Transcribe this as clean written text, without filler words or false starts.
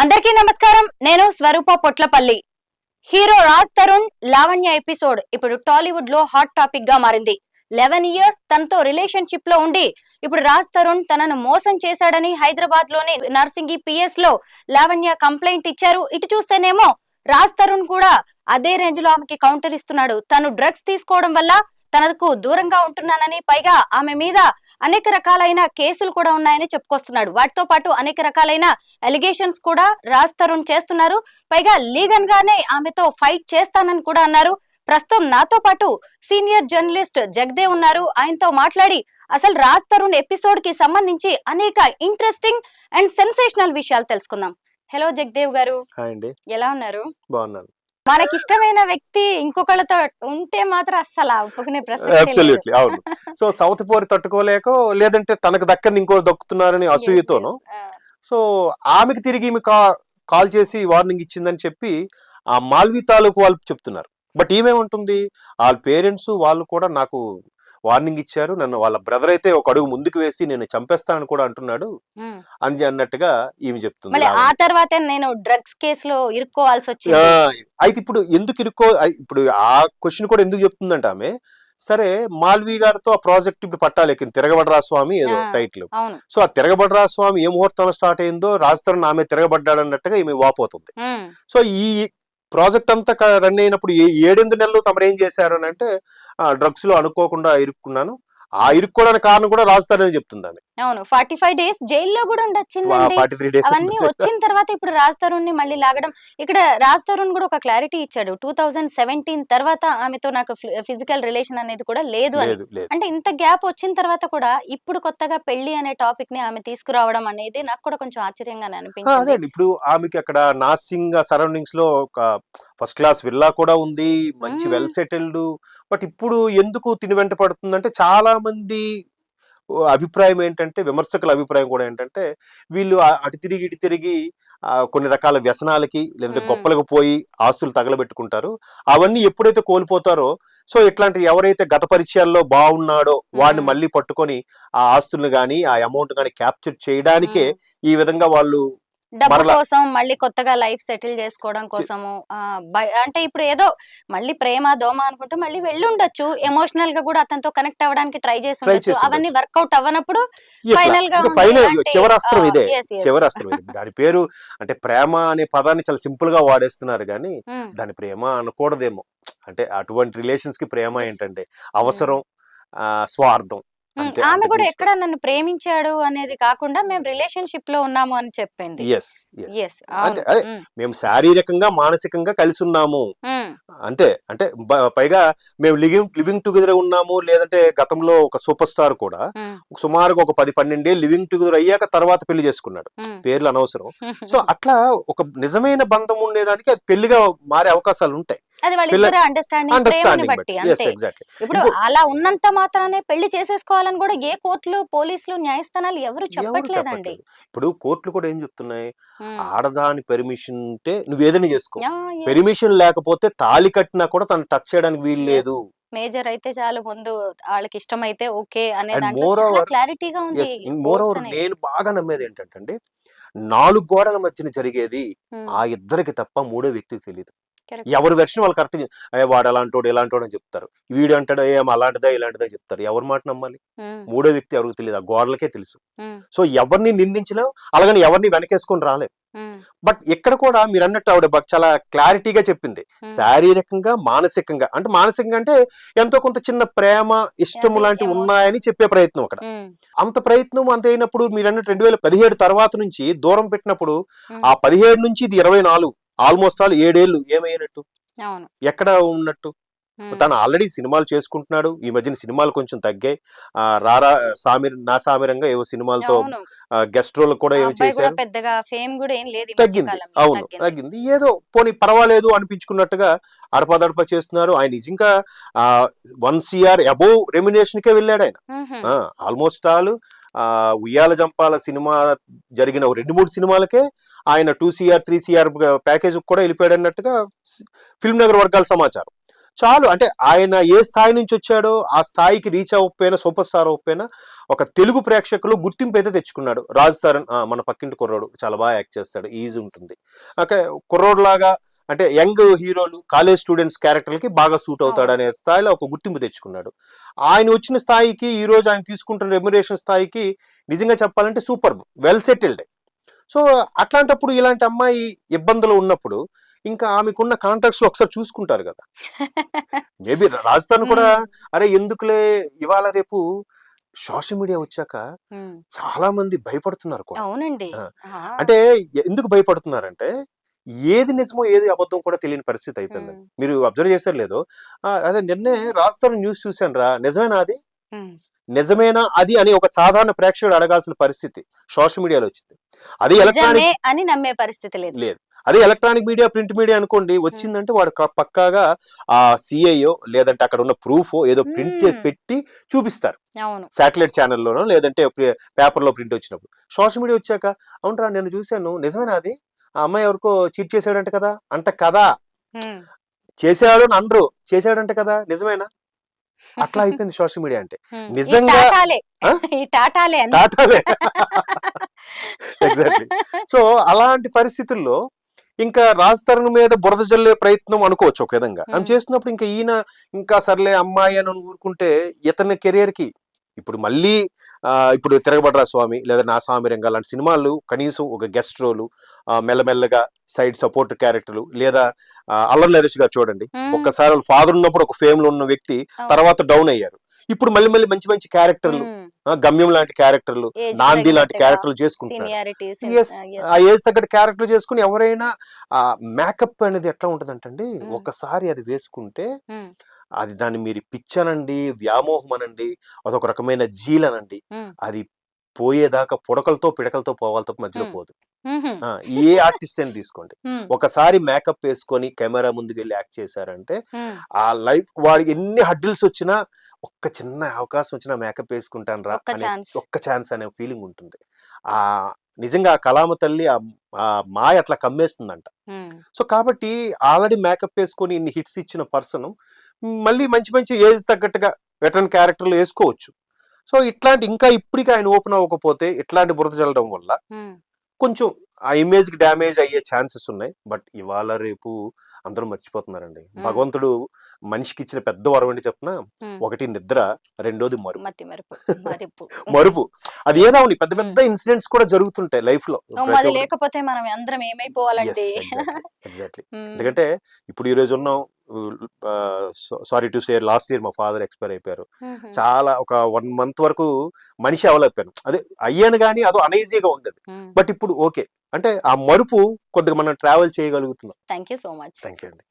అందరికీ నమస్కారం. నేను స్వరూప పొట్లపల్లి. హీరో రాజ్ తరుణ్ లావణ్య ఎపిసోడ్ ఇప్పుడు టాలీవుడ్ లో హాట్ టాపిక్ గా మారింది. 11 years తనతో రిలేషన్షిప్ లో ఉండి ఇప్పుడు రాజ్ తరుణ్ తనను మోసం చేశాడని హైదరాబాద్ లోని నర్సింగి పిఎస్ లో లావణ్య కంప్లైంట్ ఇచ్చారు. ఇటు చూస్తేనేమో రాజ్ తరుణ్ కూడా అదే రేంజ్ లో ఆమెకి కౌంటర్ ఇస్తున్నాడు. తను డ్రగ్స్ తీసుకోవడం వల్ల తనకు దూరంగా ఉంటున్నానని, పైగా ఆమె మీద అనేక రకాలైన కేసులు కూడా ఉన్నాయని చెప్పుకొస్తున్నాడు. వాటితో పాటు అనేక రకాలైన ఎలిగేషన్స్ కూడా రాజ్ తరుణ్ చేస్తున్నారు. పైగా లీగల్ గానే ఆమెతో ఫైట్ చేస్తానని కూడా అన్నారు. ప్రస్తుతం నాతో పాటు సీనియర్ జర్నలిస్ట్ జగదేవ్ ఉన్నారు. ఆయనతో మాట్లాడి అసలు రాజ్ తరుణ్ ఎపిసోడ్ కి సంబంధించి అనేక ఇంట్రెస్టింగ్ అండ్ సెన్సేషనల్ విషయాలు తెలుసుకుందాం. హలో జగదేవ్ గారు, ఎలా ఉన్నారు? బాగున్నాను. మనకి ఇష్టమైన వ్యక్తి ఇంకొకళ్ళతో ఉంటే మాత్రం అస్సలు ఒప్పుకునే ప్రశ్న. అవును. సో సౌత్ పోరి తట్టుకోలేక, లేదంటే తనకు దక్కని ఇంకో దక్కుతున్నారని అసూయతోనో, సో ఆమెకి తిరిగి ఈమె కాల్ చేసి వార్నింగ్ ఇచ్చిందని చెప్పి ఆ మాల్వి తాలూకు వాళ్ళు చెప్తున్నారు. బట్ ఈమెమంటుంది, వాళ్ళ పేరెంట్స్ వాళ్ళు కూడా నాకు వార్నింగ్ ఇచ్చారు, నన్ను వాళ్ళ బ్రదర్ అయితే ఒక అడుగు ముందుకు వేసి నేను చంపేస్తానని కూడా అంటున్నాడు అని అన్నట్టుగా ఈమె చెప్తుంది. ఆ తర్వాత నేను డ్రగ్స్ కేసులో ఇరుక్కోవాల్సి వచ్చింది. అయితే ఇప్పుడు ఎందుకు ఇప్పుడు ఆ క్వశ్చన్ కూడా ఎందుకు చెప్తుందంట ఆమె, సరే మాల్వి గారితో ఆ ప్రాజెక్ట్ ఇప్పుడు పట్టాలెక్కింది, తిరగబడ్రా స్వామి ఏదో టైటిల్. సో ఆ తిరగబడ్రా స్వామి ఏ ముహూర్తంలో స్టార్ట్ అయిందో రాజ్ తరుణ్ ఆమె తిరగబడ్డాడు అన్నట్టుగా ఈమె వాపోతుంది. సో ఈ ప్రాజెక్ట్ అంతా రన్ అయినప్పుడు 7 నెలలు తమరు ఏం చేశారు అని అంటే, డ్రగ్స్ లో అనుకోకుండా ఇరుక్కున్నాను, ఆ ఇరుక్కోవడానికి కారణం కూడా రాజ్ తరుణ్ అని చెప్తుంది ఆమె. అవును, 45 days జైల్లో కూడా ఉండొచ్చిందండి. 43 days అవన్నీ వచ్చిన తర్వాత ఇప్పుడు రాజ్ తరుణ్ ని మళ్ళీ లాగడం. ఇక్కడ రాజ్ తరుణ్ కూడా ఒక క్లారిటీ ఇచ్చాడు, 2017 తర్వాత ఆమెతో నాకు ఫిజికల్ రిలేషన్ అనేది కూడా లేదు అని. అంటే ఇంత గ్యాప్ వచ్చిన తర్వాత కూడా ఇప్పుడు కొత్తగా పెళ్లి అనే టాపిక్ ని ఆమె తీసుకురావడం అనేది నాకు కూడా కొంచెం ఆశ్చర్యంగానే అనిపించింది. ఇప్పుడు ఆమెకి అక్కడ నార్సింగ్ సరౌండింగ్స్ లో ఒక ఫస్ట్ క్లాస్ విల్లా కూడా ఉంది, మంచి వెల్ సెటిల్డ్. బట్ ఇప్పుడు ఎందుకు తిని వెంట పడుతుందంటే, చాలా మంది అభిప్రాయం ఏంటంటే, విమర్శకుల అభిప్రాయం కూడా ఏంటంటే, వీళ్ళు అటు తిరిగి ఇటు తిరిగి కొన్ని రకాల వ్యసనాలకి లేదంటే గొప్పలకు పోయి ఆస్తులు తగలబెట్టుకుంటారు. అవన్నీ ఎప్పుడైతే కోల్పోతారో, సో ఇట్లాంటి ఎవరైతే గత పరిచయాల్లో బాగున్నాడో వాడిని మళ్ళీ పట్టుకొని ఆ ఆస్తులను గానీ ఆ అమౌంట్ గానీ క్యాప్చర్ చేయడానికే ఈ విధంగా వాళ్ళు డబ్బు కోసం మళ్ళీ కొత్తగా లైఫ్ సెటిల్ చేసుకోవడం కోసము. అంటే ఇప్పుడు ఏదో మళ్ళీ ప్రేమ దోమ అనుకుంటే మళ్ళీ వెళ్ళుండొచ్చు, ఎమోషనల్ గా కూడా అతనితో కనెక్ట్ అవ్వడానికి ట్రై చేసి ఉండొచ్చు. అవన్నీ వర్కౌట్ అవ్వనప్పుడు ఫైనల్ గా చివరాస్త్రం ఇదే. దాని పేరు అంటే ప్రేమ అనే పదాన్ని చాలా సింపుల్ గా వాడేస్తున్నారు కానీ దాని ప్రేమ అనకూడదేమో. అంటే అటువంటి రిలేషన్స్ కి ప్రేమ ఏంటంటే అవసరం, స్వార్థం. ఆమె కూడా ఎక్కడ నన్ను ప్రేమించాడు అనేది కాకుండా మేము రిలేషన్షిప్ లో ఉన్నాము అని చెప్పింది. మేము శారీరకంగా మానసికంగా కలిసి ఉన్నాము అంటే పైగా మేము లివింగ్ టుగెదర్ ఉన్నాము. లేదంటే గతంలో ఒక సూపర్ స్టార్ కూడా సుమారుగా ఒక 10-12 ఏళ్ళు లివింగ్ టుగెదర్ అయ్యాక తర్వాత పెళ్లి చేసుకున్నాడు. పేర్లు అనవసరం. సో అట్లా ఒక నిజమైన బంధం ఉండేదానికి అది పెళ్లిగా మారే అవకాశాలు ఉంటాయి. ఇప్పుడు అలా ఉన్నంత మాత్రానే పెళ్లి చేసేసుకోవాలని కూడా ఏ కోర్టులు, పోలీసులు, న్యాయస్థానాలు ఎవరు చెప్పట్లేదండి. ఇప్పుడు కోర్టులు కూడా ఏం చెప్తున్నాయి, ఆడదాని పెర్మిషన్ ఉంటే నువ్వు ఏదైనా చేసుకో, పెర్మిషన్ లేకపోతే తాళి కట్టినా కూడా తను టచ్ చేయడానికి వీలు లేదు. మేజర్ అయితే చాలు, ముందు వాళ్ళకి ఇష్టమైతే ఓకే అనే క్లారిటీగా ఉంది. మోరోవర్ నేను బాగా నమ్మేది ఏంటంటే, 4 గోడల మధ్యన జరిగేది ఆ ఇద్దరికి తప్ప మూడో వ్యక్తికి తెలియదు. ఎవరి వెర్షన్ వాళ్ళు కరెక్ట్, వాడు అలాంటోడు ఇలాంటోడు అని చెప్తారు, వీడు అంటాడు ఏం అలాంటిదా ఇలాంటిదా చెప్తారు. ఎవరి మాట నమ్మాలి? మూడో వ్యక్తి ఎవరికి తెలియదు, ఆ గోడలకే తెలుసు. సో ఎవరిని నిందించలేం, అలాగని ఎవరిని వెనకేసుకొని రాలేం. బట్ ఇక్కడ కూడా మీరు అన్నట్టు ఆవిడ చాలా క్లారిటీగా చెప్పింది, శారీరకంగా మానసికంగా. అంటే మానసికంగా అంటే ఎంతో కొంత చిన్న ప్రేమ ఇష్టము లాంటివి ఉన్నాయని చెప్పే ప్రయత్నం అక్కడ. అంత ప్రయత్నం అంత అయినప్పుడు మీరు అన్నట్టు 2017 తర్వాత నుంచి దూరం పెట్టినప్పుడు ఆ 17 నుంచి ఇది 24, ఆల్మోస్ట్ ఆల్ 7 ఏళ్ళు ఏమైనట్టు, ఎక్కడ ఉన్నట్టు? తను ఆల్రెడీ సినిమాలు చేసుకుంటున్నాడు. ఈ మధ్యన సినిమాలు కొంచెం తగ్గాయి. రారా నా సామిరంగా ఏవో సినిమాలతో గెస్ట్ రోల్ కూడా ఏమో చేశారు, తగ్గింది. అవును, తగ్గింది. ఏదో పోనీ పర్వాలేదు అనిపించుకున్నట్టుగా అడపదడప చేస్తున్నారు. ఆయన నిజంగా 1 CR అబోవ్ రెమ్యునేషన్ కే వెళ్ళాడు ఆయన. ఆల్మోస్ట్ ఆల్ ఉయ్యాల జంపాల సినిమా జరిగిన 2-3 సినిమాలకే ఆయన 2 CR 3 CR ప్యాకేజ్ కూడా వెళ్ళిపోయాడు అన్నట్టుగా ఫిల్మ్ నగర్ వర్గాల సమాచారం. చాలు. అంటే ఆయన ఏ స్థాయి నుంచి వచ్చాడో ఆ స్థాయికి రీచ్ అవ్వకపోయినా, సూపర్ స్టార్ అవ్వకపోయినా ఒక తెలుగు ప్రేక్షకులు గుర్తింపు అయితే తెచ్చుకున్నాడు. రాజ్ తరుణ్ మన పక్కింటి కుర్రోడు చాలా బాగా యాక్ట్ చేస్తాడు, ఈజీ ఉంటుంది. ఓకే, కుర్రోడు లాగా అంటే యంగ్ హీరోలు కాలేజ్ స్టూడెంట్స్ క్యారెక్టర్లకి బాగా సూట్ అవుతాడు అనే స్థాయిలో ఒక గుర్తింపు తెచ్చుకున్నాడు. ఆయన వచ్చిన స్థాయికి ఈ రోజు ఆయన తీసుకుంటున్న రెమ్యునరేషన్ స్థాయికి నిజంగా చెప్పాలంటే సూపర్, వెల్ సెటిల్డ్. సో అట్లాంటప్పుడు ఇలాంటి అమ్మాయి ఇబ్బందులు ఉన్నప్పుడు ఇంకా ఆమెకున్న కాంటాక్ట్స్ ఒకసారి చూసుకుంటారు కదా. మేబీ రాజస్థాన్ కూడా అరే ఎందుకులే, ఇవాళ రేపు సోషల్ మీడియా వచ్చాక చాలా మంది భయపడుతున్నారు కూడా. అవునండి. అంటే ఎందుకు భయపడుతున్నారంటే ఏది నిజమో ఏది అబద్ధం కూడా తెలియని పరిస్థితి అయిపోయింది. మీరు అబ్జర్వ్ చేశారు లేదో, అదే నిన్నే రాజస్థాన్ న్యూస్ చూశాను రా, నిజమేనా అది, నిజమేనా అది అని ఒక సాధారణ ప్రేక్షకుడు అడగాల్సిన పరిస్థితి సోషల్ మీడియాలో వచ్చింది. అది ఎలక్ట్రానిక్ అని నమ్మే పరిస్థితి లేదు. అదే ఎలక్ట్రానిక్ మీడియా, ప్రింట్ మీడియా అనుకోండి, వచ్చిందంటే వాడు పక్కాగా ఆ సిఐఓ లేదంటే అక్కడ ఉన్న ప్రూఫ్ ఏదో ప్రింట్ చేసి పెట్టి చూపిస్తారు, శాటిలైట్ ఛానల్లోనో లేదంటే పేపర్ లో ప్రింట్ వచ్చినప్పుడు. సోషల్ మీడియా వచ్చాక అవునరా నేను చూశాను, నిజమేనా అది, ఆ అమ్మాయి ఎవరికో చీట్ చేశాడంట కదా అంట కదా, చేశాడు అని అనరు, చేశాడంట కదా నిజమేనా, అట్లా అయిపోయింది సోషల్ మీడియా అంటే. నిజంగా టాటాలే ఎగ్జాక్ట్లీ. సో అలాంటి పరిస్థితుల్లో ఇంకా రాజ్ తరుణ్ మీద బురద జల్లే ప్రయత్నం అనుకోవచ్చు ఒక విధంగా ఆమె చేస్తున్నప్పుడు. ఇంకా ఈయన ఇంకా సర్లే అమ్మాయి అని ఊరుకుంటే ఇతని కెరియర్ కి ఇప్పుడు మళ్ళీ ఇప్పుడు తిరగబడ్రా స్వామి లేదా నా స్వామి రంగా లాంటి సినిమాలు కనీసం ఒక గెస్ట్ రోలు, మెల్లమెల్లగా సైడ్ సపోర్ట్ క్యారెక్టర్లు, లేదా అల్లరి నరేష్ గారు చూడండి, ఒక్కసారి వాళ్ళ ఫాదర్ ఉన్నప్పుడు ఒక ఫేమ్ లో ఉన్న వ్యక్తి తర్వాత డౌన్ అయ్యారు, ఇప్పుడు మళ్ళీ మళ్ళీ మంచి మంచి క్యారెక్టర్లు, గమ్యం లాంటి క్యారెక్టర్లు, నాంది లాంటి క్యారెక్టర్లు చేసుకుంటున్నారు. ఆ ఏజ్ తగ్గట్టు క్యారెక్టర్ చేసుకుని ఎవరైనా మేకప్ అనేది ఎట్లా ఉంటదంటండి, ఒకసారి అది వేసుకుంటే అది దాన్ని మీరు పిచ్చనండి, వ్యామోహం అనండి, అదొక రకమైన జీలనండి, అది పోయేదాకా పుడకలతో పిడకలతో పోవాలతో మధ్యలో పోదు. ఏ ఆర్టిస్ట్ అని తీసుకోండి, ఒకసారి మేకప్ వేసుకొని కెమెరా ముందుకు వెళ్ళి యాక్ట్ చేశారంటే ఆ లైఫ్ వాడికి ఎన్ని హడ్డిల్స్ వచ్చినా ఒక్క చిన్న అవకాశం వచ్చినా మేకప్ వేసుకుంటాను రా అనే ఒక్క ఛాన్స్ అనే ఫీలింగ్ ఉంటుంది. ఆ నిజంగా ఆ కళామ తల్లి ఆ మాయ అట్లా కమ్మేస్తుందంట. సో కాబట్టి ఆల్రెడీ మేకప్ వేసుకొని ఇన్ని హిట్స్ ఇచ్చిన పర్సన్ మళ్ళీ మంచి మంచి ఏజ్ తగ్గట్టుగా వెటరన్ క్యారెక్టర్లు వేసుకోవచ్చు. సో ఇట్లాంటి ఇంకా ఇప్పటికీ ఆయన ఓపెన్ అవ్వకపోతే ఇట్లాంటి బురద చల్లడం వల్ల కొంచెం ఆ ఇమేజ్ కి డ్యామేజ్ అయ్యే ఛాన్సెస్ ఉన్నాయి. బట్ ఇవాళ రేపు అందరూ మర్చిపోతున్నారండి, భగవంతుడు మనిషికి ఇచ్చిన పెద్ద వరం ఏంటి చెప్పిన, ఒకటి నిద్ర, రెండోది మరుపు. అది ఏదో పెద్ద పెద్ద ఇన్సిడెంట్స్ కూడా జరుగుతుంటాయి లైఫ్ లో, లేకపోతే మనం అందరం ఏమైపోవాలంటే. ఎగ్జాక్ట్లీ. ఎందుకంటే ఇప్పుడు ఈ రోజు ఉన్నాం, sorry to say last year మా ఫాదర్ ఎక్స్పైర్ అయిపోయారు. చాలా ఒక 1 month వరకు మనిషి అవలేకపోయాను, అదే అయ్యాను కానీ అదో అనీజీగా ఉండేది. బట్ ఇప్పుడు ఓకే, అంటే ఆ మరుపు కొద్దిగా మనం ట్రావెల్ చేయగలుగుతున్నాం. Thank you so much. Thank you అండి.